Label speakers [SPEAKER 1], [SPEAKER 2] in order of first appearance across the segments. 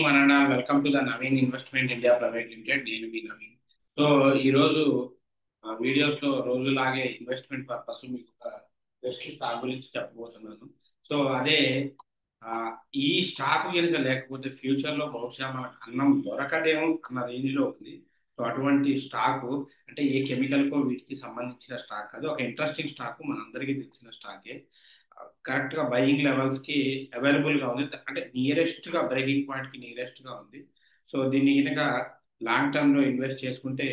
[SPEAKER 1] One and all welcome to the Naveen investment India private limited. నేను మీ Naveen. So ఈరోజు videos లో రోజులాగే investment purpose మీకు ఒక బెస్ట్ స్టాక్ గురించి చెప్పబోతున్నాను. సో అదే ఆ, ఈ స్టాక్ కనుక లేకపోతే ఫ్యూచర్ లో బహుశా మనకు అన్నం దొరకదేమో అన్న రేంజ్ లో ఉంది. సో అటువంటి స్టాక్ అంటే ఏ కెమికల్ కో వీటికి సంబంధించిన స్టాక్ కాదు, ఒక ఇంట్రెస్టింగ్ స్టాక్, మనందరికీ తెలిసిన స్టాకే. కరెక్ట్ గా బయింగ్ లెవెల్స్ కి అవైలబుల్ గా ఉంది, అంటే నియరెస్ట్ గా బ్రేకింగ్ పాయింట్ కి నియరెస్ట్ గా ఉంది. సో దీన్ని కనుక లాంగ్ టర్మ్ లో ఇన్వెస్ట్ చేసుకుంటే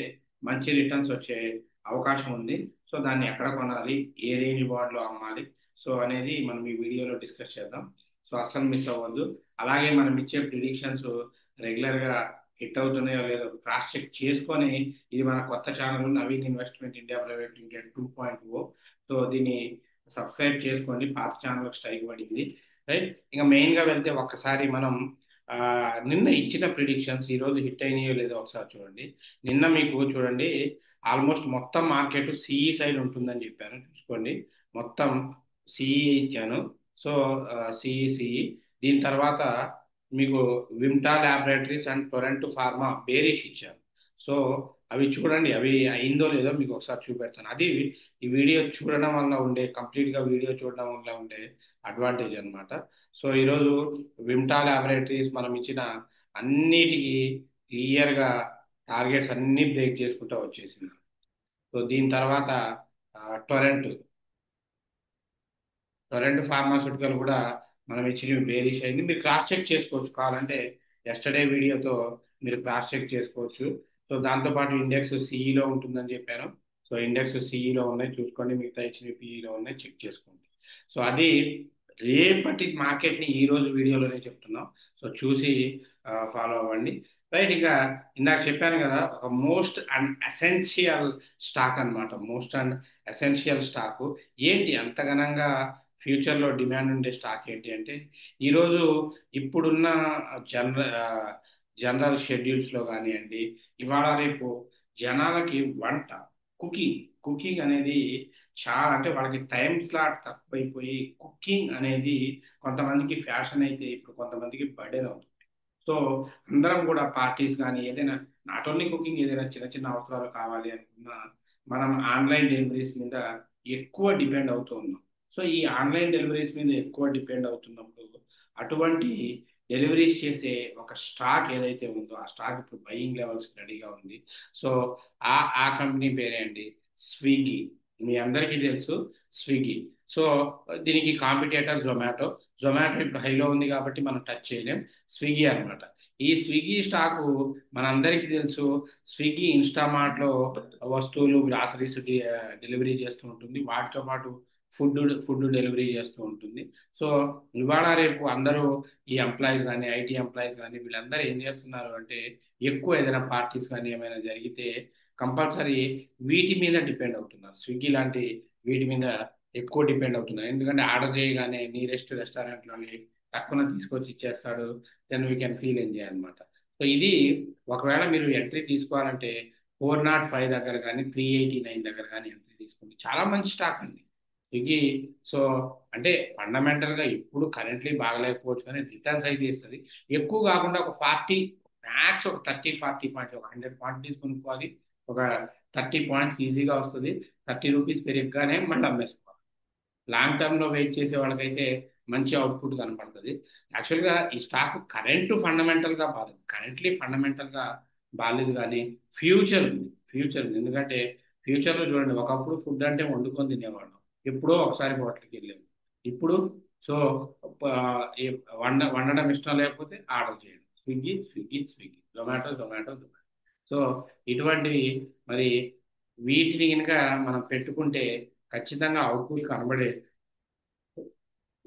[SPEAKER 1] మంచి రిటర్న్స్ వచ్చే అవకాశం ఉంది. సో దాన్ని ఎక్కడ కొనాలి, ఏ రేంజ్ బాండ్ లో అమ్మాలి, సో అనేది మనం ఈ వీడియోలో డిస్కస్ చేద్దాం. సో అస్సలు మిస్ అవ్వద్దు. అలాగే మనం ఇచ్చే ప్రిడిక్షన్స్ రెగ్యులర్ గా హిట్ అవుతున్నాయో లేదో క్రాస్ చెక్ చేసుకొని, ఇది మన కొత్త channel Naveen investment India private limited 2.0. So దీన్ని సబ్స్క్రైబ్ చేసుకోండి, పాత ఛానల్ స్ట్రైక్ పడింది. రైట్, ఇంకా మెయిన్ గా వెళ్తే ఒక్కసారి మనం ఆ, నిన్న ఇచ్చిన ప్రిడిక్షన్స్ ఈ రోజు హిట్ అయినాయో లేదో ఒకసారి చూడండి. నిన్న మీకు చూడండి, ఆల్మోస్ట్ మొత్తం మార్కెట్ సిఈ సైడ్ ఉంటుందని చెప్పాను, చూసుకోండి. మొత్తం సిఈ ఇచ్చాను. సో సిఈ దీని తర్వాత మీకు Vimta laboratories and Toronto pharma bearish ఇచ్చాను. సో అవి చూడండి, అవి అయిందో లేదో మీకు ఒకసారి చూపెడతాను. అది ఈ వీడియో చూడడం వల్ల ఉండే, కంప్లీట్ గా వీడియో చూడడం వల్ల ఉండే అడ్వాంటేజ్ అన్నమాట. సో ఈరోజు విమ్టా ల్యాబొరేటరీస్ మనం ఇచ్చిన అన్నిటికీ క్లియర్ గా టార్గెట్స్ అన్ని బ్రేక్ చేసుకుంటూ వచ్చేసింది. సో దీని తర్వాత టొరెంట్ టొరెంట్ ఫార్మాస్యూటికల్ కూడా మనం ఇచ్చినవి బేరిష్ అయింది. మీరు క్రాస్ చెక్ చేసుకోవచ్చు, కావాలంటే ఎస్టర్డే వీడియోతో మీరు క్రాస్ చెక్ చేసుకోవచ్చు. సో దాంతోపాటు ఇండెక్స్ సిఈలో ఉంటుందని చెప్పాను. సో ఇండెక్స్ సిఈలో ఉన్నాయి, చూసుకోండి. మిగతా ఇచ్చినవి పిఈలో ఉన్నాయి, చెక్ చేసుకోండి. సో అది రేపటి మార్కెట్ని ఈ రోజు వీడియోలోనే చెప్తున్నాం. సో చూసి ఫాలో అవ్వండి. రైట్, ఇక ఇందాక చెప్పాను కదా, ఒక మోస్ట్ అండ్ ఎసెన్షియల్ స్టాక్ అన్నమాట. మోస్ట్ అండ్ ఎసెన్షియల్ స్టాక్ ఏంటి అంతగనంగా ఫ్యూచర్లో డిమాండ్ ఉండే స్టాక్ ఏంటి అంటే, ఈరోజు ఇప్పుడున్న జనరల్ జనరల్ షెడ్యూల్స్లో కానివ్వండి, ఇవాళ రేపు జనాలకి వంట, కుకింగ్ కుకింగ్ అనేది చాలా, అంటే వాళ్ళకి టైం స్లాట్ తక్కువైపోయి కుకింగ్ అనేది కొంతమందికి ఫ్యాషన్ అయితే ఇప్పుడు కొంతమందికి బర్డెన్ అవుతుంది. సో అందరం కూడా పార్టీస్ కానీ ఏదైనా, నాట్ ఓన్లీ కుకింగ్, ఏదైనా చిన్న చిన్న అవసరాలు కావాలి అనుకున్నా మనం ఆన్లైన్ డెలివరీస్ మీద ఎక్కువ డిపెండ్ అవుతూ ఉన్నాం. సో ఈ ఆన్లైన్ డెలివరీస్ మీద ఎక్కువ డిపెండ్ అవుతున్నప్పుడు అటువంటి డెలివరీస్ చేసే ఒక స్టాక్ ఏదైతే ఉందో ఆ స్టాక్ ఇప్పుడు బయింగ్ లెవెల్స్ రెడీగా ఉంది. సో ఆ ఆ కంపెనీ పేరే అండి స్విగ్గీ. మీ అందరికీ తెలుసు స్విగ్గీ. సో దీనికి కాంపిటేటర్ జొమాటో. జొమాటో ఇప్పుడు హైలో ఉంది కాబట్టి మనం టచ్ చేయలేం. స్విగ్గీ అన్నమాట. ఈ స్విగ్గీ స్టాకు మనందరికీ తెలుసు. స్విగ్గీ ఇన్స్టామార్ట్ లో వస్తువులు, గ్రాసరీస్ డెలివరీ చేస్తూ ఉంటుంది. వాటితో పాటు ఫుడ్ ఫుడ్ డెలివరీ చేస్తూ ఉంటుంది. సో ఇవాళ రేపు అందరూ ఈ ఎంప్లాయీస్ కానీ, ఐటీ ఎంప్లాయీస్ కానీ, వీళ్ళందరూ ఏం చేస్తున్నారు అంటే, ఎక్కువ ఏదైనా పార్టీస్ కానీ ఏమైనా జరిగితే కంపల్సరీ వీటి మీద డిపెండ్ అవుతున్నారు. స్విగ్గీ లాంటి వీటి మీద ఎక్కువ డిపెండ్ అవుతున్నారు. ఎందుకంటే ఆర్డర్ చేయగానే నియరెస్ట్ రెస్టారెంట్లోని టక్కున తీసుకొచ్చి ఇచ్చేస్తాడు. Then we can feel enjoy అనమాట. సో ఇది ఒకవేళ మీరు ఎంట్రీ తీసుకోవాలంటే 405 దగ్గర కానీ 389 దగ్గర కానీ ఎంట్రీ తీసుకోండి. చాలా మంచి స్టాక్ అండి స్విగ్గీ. సో అంటే ఫండమెంటల్ గా ఇప్పుడు కరెంట్లీ బాగలేకపోవచ్చు, కానీ రిటర్న్స్ అయితే ఇస్తుంది. ఎక్కువ కాకుండా ఒక 40, మ్యాక్స్ ఒక 30-40 పాయింట్స్, ఒక 100 క్వాంటిటీస్ కొనుక్కోవాలి. ఒక 30 పాయింట్స్ ఈజీగా వస్తుంది. రూపీస్ పెరిగగానే మళ్ళీ అమ్మేసుకోవాలి. లాంగ్ టర్మ్ లో వెయిట్ చేసే వాళ్ళకైతే మంచి అవుట్పుట్ కనపడుతుంది. యాక్చువల్గా ఈ స్టాక్ ఫండమెంటల్ గా బాగాలేదు, కరెంట్లీ ఫండమెంటల్ గా బాగాలేదు, కానీ ఫ్యూచర్ ఉంది. ఎందుకంటే ఫ్యూచర్ లో చూడండి, ఒకప్పుడు ఫుడ్ అంటే వండుకొని తినేవాళ్ళం, ఎప్పుడో ఒకసారి హోటల్కి వెళ్ళాము. ఇప్పుడు సో ఆ, వండడం ఇష్టం లేకపోతే ఆర్డర్ చేయండి, స్విగ్గీ, జొమాటో. సో ఇటువంటివి మరి వీటిని కనుక మనం పెట్టుకుంటే ఖచ్చితంగా అవుట్పుట్ కనబడే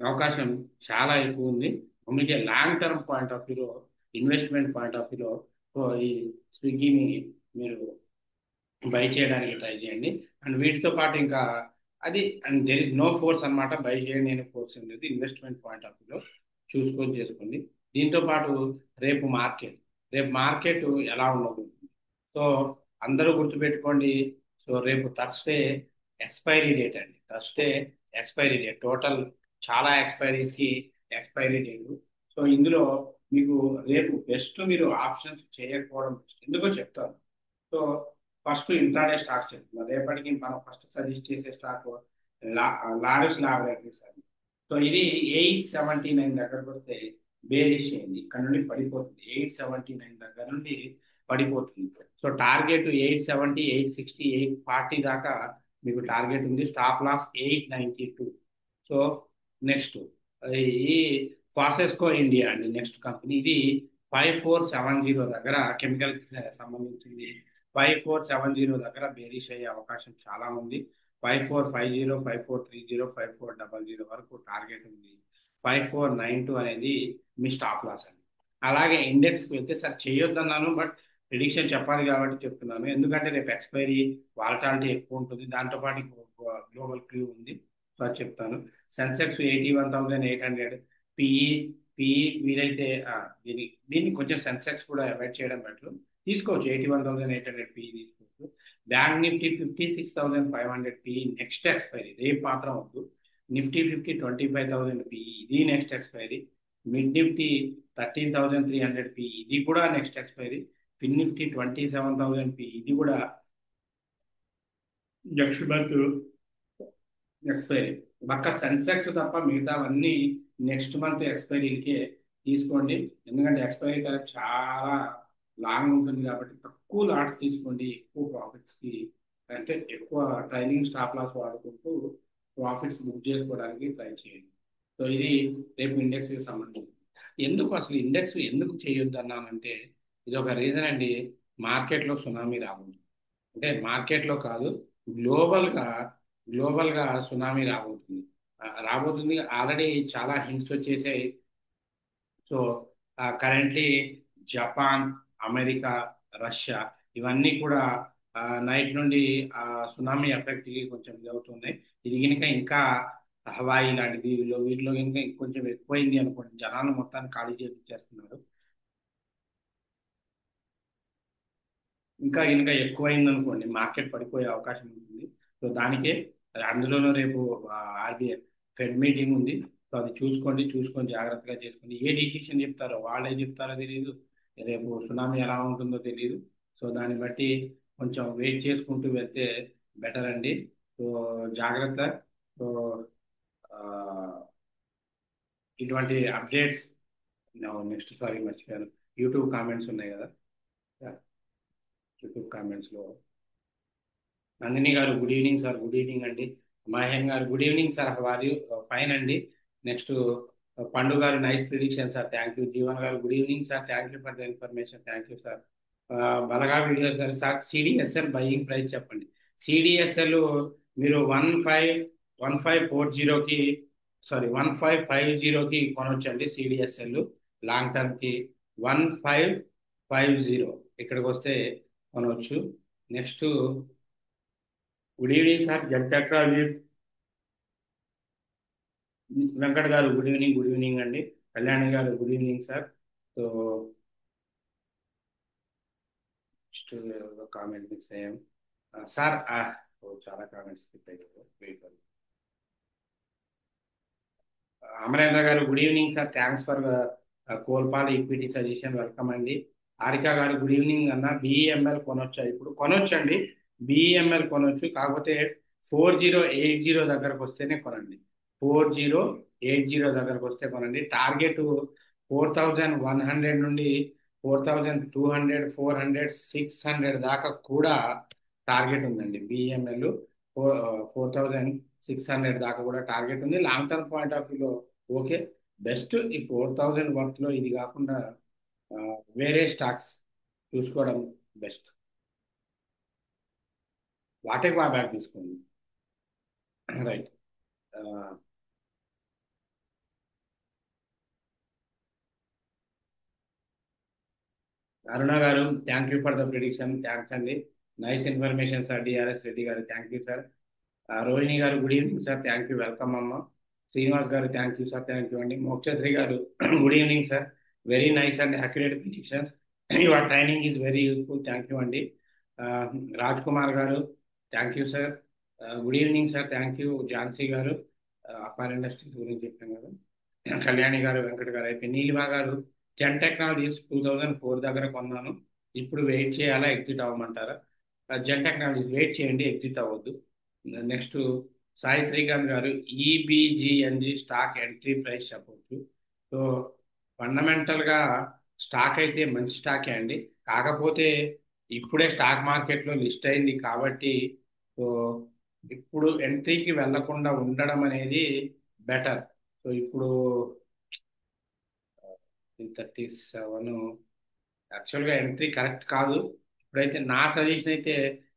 [SPEAKER 1] అవకాశం చాలా ఎక్కువ ఉంది. అందుకే లాంగ్ టర్మ్ పాయింట్ ఆఫ్ వ్యూలో, ఇన్వెస్ట్మెంట్ పాయింట్ ఆఫ్ వ్యూలో ఈ స్విగ్గీని మీరు బై చేయడానికి ట్రై చేయండి. అండ్ వీటితో పాటు ఇంకా అది, and there is no force అన్నమాట, బై చేయండి అనే ఫోర్స్ ఏం లేదు. ఇన్వెస్ట్మెంట్ పాయింట్ ఆఫ్ వ్యూలో చూసుకొని చేసుకోండి. దీంతో పాటు రేపు మార్కెట్ రేపు మార్కెట్ ఎలా ఉండబోతుంది, సో అందరూ గుర్తుపెట్టుకోండి. సో రేపు థర్స్డే ఎక్స్పైరీ డేట్ అండి. థర్స్డే ఎక్స్పైరీ డేట్, టోటల్ చాలా ఎక్స్పైరీస్ కి ఎక్స్పైరీ డేట్. సో ఇందులో మీకు రేపు బెస్ట్ మీరు ఆప్షన్స్ చేయకపోవడం best. ఎందుకో చెప్తాను. సో ఫస్ట్ ఇంట్రాడే స్టాక్ చెప్తున్నారు. రేపటికి మనం ఫస్ట్ సజెస్ట్ చేసే స్టాక్ లా లారస్ లాబొరేటరీస్ అని. సో ఇది 879 దగ్గరకు వస్తే బేరిష్ అయింది. ఇక్కడ నుండి పడిపోతుంది. 879 దగ్గర నుండి పడిపోతుంది. సో టార్గెట్ 870, 860, 840 దాకా మీకు టార్గెట్ ఉంది. Stop loss 892. సో నెక్స్ట్ ఈ ఫాసెస్కో ఇండియా అండి నెక్స్ట్ కంపెనీ. ఇది 5470 దగ్గర కెమికల్ సంబంధించింది. 5470 దగ్గర బేరిష్ అయ్యే అవకాశం చాలా ఉంది. 5450, 5430, 5400 వరకు టార్గెట్ ఉంది. 5492 అనేది మీ స్టాప్ లాస్ అండి. అలాగే ఇండెక్స్కి వెళ్తే సార్ చేయొద్దన్నాను, బట్ ప్రిడిక్షన్ చెప్పాలి కాబట్టి చెప్తున్నాను. ఎందుకంటే రేపు ఎక్స్పైరీ వాలటాలిటీ ఎక్కువ ఉంటుంది. దాంతోపాటు గ్లోబల్ క్యూ ఉంది. సో అది చెప్తాను. సెన్సెక్స్ 81,800 పిఈ. పిఈ వీలైతే దీన్ని కొంచెం సెన్సెక్స్ కూడా అవాయిడ్ చేయడం బెటర్. తీసుకోవచ్చు. 81,800 పిఈ తీసుకోవచ్చు. Bank Nifty 56,500 PE next expiry, రేపు మాత్రం వద్దు. నిఫ్టీ 25,000 పిఈ, ఇది next expiry. Mid Nifty 13,300 PE, ఇది కూడా నెక్స్ట్ ఎక్స్పైరీ. ఫిన్ నిఫ్టీ 27,000 పిఈ, ఇది కూడా నెక్స్ట్ మంత్ ఎక్స్పైరీ. ఒక్క సెన్సెక్స్ తప్ప మిగతావన్నీ నెక్స్ట్ మంత్ ఎక్స్పైరీలకే తీసుకోండి. ఎందుకంటే ఎక్స్పైరీ టైం చాలా లాంగ్ ఉంటుంది కాబట్టి తక్కువ లాట్స్ తీసుకోండి. ఎక్కువ ప్రాఫిట్స్కి అంటే ఎక్కువ ట్రైనింగ్ స్టాప్ లాస్ వాడుకుంటూ ప్రాఫిట్స్ బుక్ చేసుకోవడానికి ట్రై చేయండి. సో ఇది రేపు ఇండెక్స్కి సంబంధించి. ఎందుకు అసలు ఇండెక్స్ ఎందుకు చేయొద్దు అన్నానంటే ఇది ఒక రీజన్ అండి. మార్కెట్లో సునామీ రాబోతుంది. అంటే మార్కెట్లో కాదు, గ్లోబల్గా గ్లోబల్గా సునామీ రాబోతుంది. రాబోతుంది. ఆల్రెడీ చాలా హింట్స్ వచ్చేసాయి. So currently Japan, America, Russia ఇవన్నీ కూడా నైట్ నుండి సునామీ ఎఫెక్ట్కి కొంచెం ఇదవుతున్నాయి. ఇది కనుక ఇంకా హవాయి లాంటి వీటిలో కనుక కొంచెం ఎక్కువైంది అనుకోండి, జనాలు మొత్తాన్ని ఖాళీ చేసేస్తున్నారు. ఇంకా ఇంకా ఎక్కువైంది అనుకోండి, మార్కెట్ పడిపోయే అవకాశం ఉంటుంది. సో దానికే అందులోనూ రేపు ఆర్బీఐ ఫెడ్ మీటింగ్ ఉంది. సో అది చూసుకొని జాగ్రత్తగా చేసుకోండి. ఏ డిసిషన్ చెప్తారో వాళ్ళే చెప్తారో తెలియదు. రేపు సునామీ ఎలా ఉంటుందో తెలియదు. సో దాన్ని బట్టి కొంచెం వెయిట్ చేసుకుంటూ వెళ్తే బెటర్ అండి. సో జాగ్రత్త. సో ఆ, ఇటువంటి అప్డేట్స్ నెక్స్ట్ సారి మర్చిపోయాను. యూట్యూబ్ కామెంట్స్ ఉన్నాయి కదా, యూట్యూబ్ కామెంట్స్లో నందిని గారు good evening sir. Good evening అండి. మహేన్ గారు గుడ్ ఈవినింగ్ సార్. వారి ఫైన్ అండి. నెక్స్ట్ పండు గారు nice prediction sir, thank you. Jeevan గారు good evening sir, thank you for the information, thank you sir. Balaga videos గారు సార్ సిడిఎస్ఎల్ బయింగ్ ప్రైస్ చెప్పండి. CDSL మీరు 1540కి, సారీ 1550కి కొనవచ్చండి. సిడిఎస్ఎల్ లాంగ్ టర్మ్కి 1550 ఇక్కడికి వస్తే కొనవచ్చు. Next good evening sir. Z technology Venkat గారు గుడ్ ఈవినింగ్. గుడ్ ఈవినింగ్ అండి. కళ్యాణి గారు good evening sir. So next comment mix అయ్యాం సార్. చాలా కామెంట్స్ స్కిప్ అయిపోయాయి. అమరేంద్ర గారు good evening sir, thanks for Colpal equity suggestion, welcome అండి. హారిక గారు గుడ్ ఈవినింగ్ అన్న. బిఈఎంఎల్ కొనొచ్చా? ఇప్పుడు కొనొచ్చండి. బిఈఎంఎల్ కొనొచ్చు, కాకపోతే 4080 దగ్గరకు వస్తేనే కొనండి. 4080 దగ్గరకు వస్తే కొనండి. టార్గెట్ 4100 నుండి 4200, 400, 600 దాకా కూడా టార్గెట్ ఉందండి. బిఈఎంఎల్ 4600 దాకా కూడా టార్గెట్ ఉంది. లాంగ్ టర్మ్ పాయింట్ ఆఫ్ వ్యూలో ఓకే. బెస్ట్ ఈ 4000 వర్త్లో ఇది కాకుండా ఆ, వేరే స్టాక్స్ చూసుకోవడం బెస్ట్. వాటే బ్యాక్ తీసుకోండి. రైట్. అరుణ గారు thank you for the prediction, thanks అండి. Nice information sir. DRS Reddy గారు థ్యాంక్ యూ సార్. రోహిణి గారు good evening sir, thank you, welcome అమ్మ. శ్రీనివాస్ గారు thank you sir, thank you అండి. మోక్షశ్రీ గారు good evening sir. Very nice and accurate predictions. Your training is very useful, thank you అండి. రాజ్ కుమార్ గారు thank you sir. Good evening sir, thank you. Jhansi గారు APAAR industries గురించి చెప్పాం కదా. కళ్యాణి గారు, వెంకట గారు అయిపోయి, నీలిమా గారు జెన్ టెక్నాలజీస్ 2004 దగ్గర కొన్నాను. ఇప్పుడు వెయిట్ చేయాలా, ఎగ్జిట్ అవ్వమంటారా? జెన్ టెక్నాలజీస్ వెయిట్ చేయండి, ఎగ్జిట్ అవ్వద్దు. నెక్స్ట్ సాయి శ్రీకాంత్ గారు, ఈబీజీఎన్జి స్టాక్ ఎంట్రీ ప్రైస్ చెప్పవచ్చు. సో ఫండమెంటల్గా స్టాక్ అయితే మంచి స్టాకే అండి. కాకపోతే ఇప్పుడే స్టాక్ మార్కెట్లో లిస్ట్ అయింది కాబట్టి సో ఇప్పుడు ఎంట్రీకి వెళ్లకుండా ఉండడం అనేది బెటర్. సో ఇప్పుడు 37 యాక్చువల్గా ఎంట్రీ కరెక్ట్ కాదు. ఇప్పుడైతే నా సజెషన్ అయితే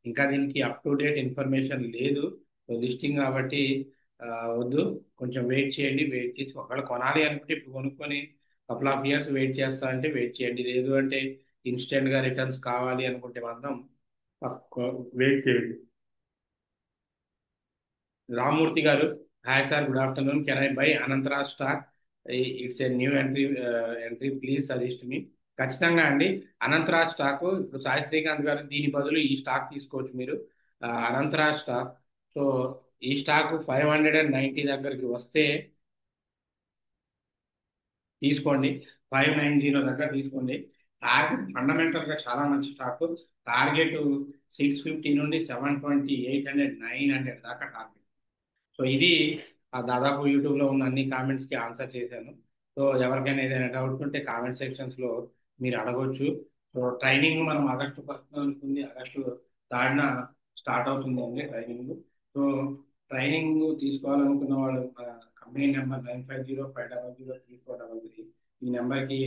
[SPEAKER 1] ఇంకా దీనికి అప్ టు డేట్ ఇన్ఫర్మేషన్ లేదు. లిస్టింగ్ కాబట్టి ఆ, వద్దు, కొంచెం వెయిట్ చేయండి. వెయిట్ చేసి ఒకవేళ కొనాలి అనుకుంటే ఇప్పుడు కొనుక్కొని కపుల్ ఆఫ్ ఇయర్స్ వెయిట్ చేస్తా అంటే వెయిట్ చేయండి. లేదు అంటే ఇన్స్టెంట్గా రిటర్న్స్ కావాలి అనుకుంటే మాత్రం వెయిట్ చేయండి. రామూర్తి గారు, hi sir, good afternoon, can I buy Anantara stock? It's a new entry, entry please suggest me. ఖచ్చితంగా అండి. అనంతరా స్టాక్ ఇప్పుడు సాయి శ్రీకాంత్ గారు దీని బదులు ఈ స్టాక్ తీసుకోవచ్చు మీరు. అనంతరా స్టాక్. సో ఈ స్టాక్ 590 దగ్గరికి వస్తే తీసుకోండి. 590 దగ్గర తీసుకోండి. టార్గెట్ ఫండమెంటల్ గా చాలా మంచి స్టాక్. టార్గెట్ 650 నుండి 720, 800, 900 దాకా టార్గెట్. సో ఇది దాదాపు యూట్యూబ్లో ఉన్న అన్ని కామెంట్స్కి ఆన్సర్ చేశాను. సో ఎవరికైనా ఏదైనా డౌట్ ఉంటే కామెంట్ సెక్షన్స్లో మీరు అడగొచ్చు. సో ట్రైనింగ్ మనం ఆగస్టు 1 ఉంటుంది, ఆగస్టు 3 స్టార్ట్ అవుతుంది అండి ట్రైనింగ్. సో ట్రైనింగ్ తీసుకోవాలనుకున్న వాళ్ళు కంపెనీ నెంబర్ 9505003433 ఈ నెంబర్కి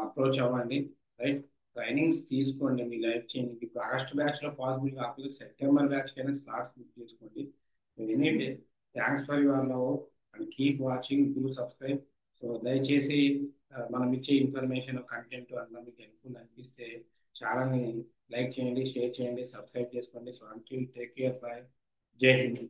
[SPEAKER 1] అప్రోచ్ అవ్వండి. రైట్, ట్రైనింగ్స్ తీసుకోండి, మీ లైఫ్ చేంజ్. ఇప్పుడు ఆగస్టు బ్యాచ్లో పాసిబుల్ కాకపోతే సెప్టెంబర్ బ్యాచ్ కైనా స్లాట్స్ బుక్ చేసుకోండి. Anyway, thanks for your love and keep watching, do subscribe. So దయచేసి మనం ఇచ్చే ఇన్ఫర్మేషన్ కంటెంట్ అన్న మీకు హెల్ప్ఫుల్ అనిపిస్తే ఛానల్ని లైక్ చేయండి, షేర్ చేయండి, సబ్స్క్రైబ్ చేసుకోండి. So until take care, by, జై హింద్.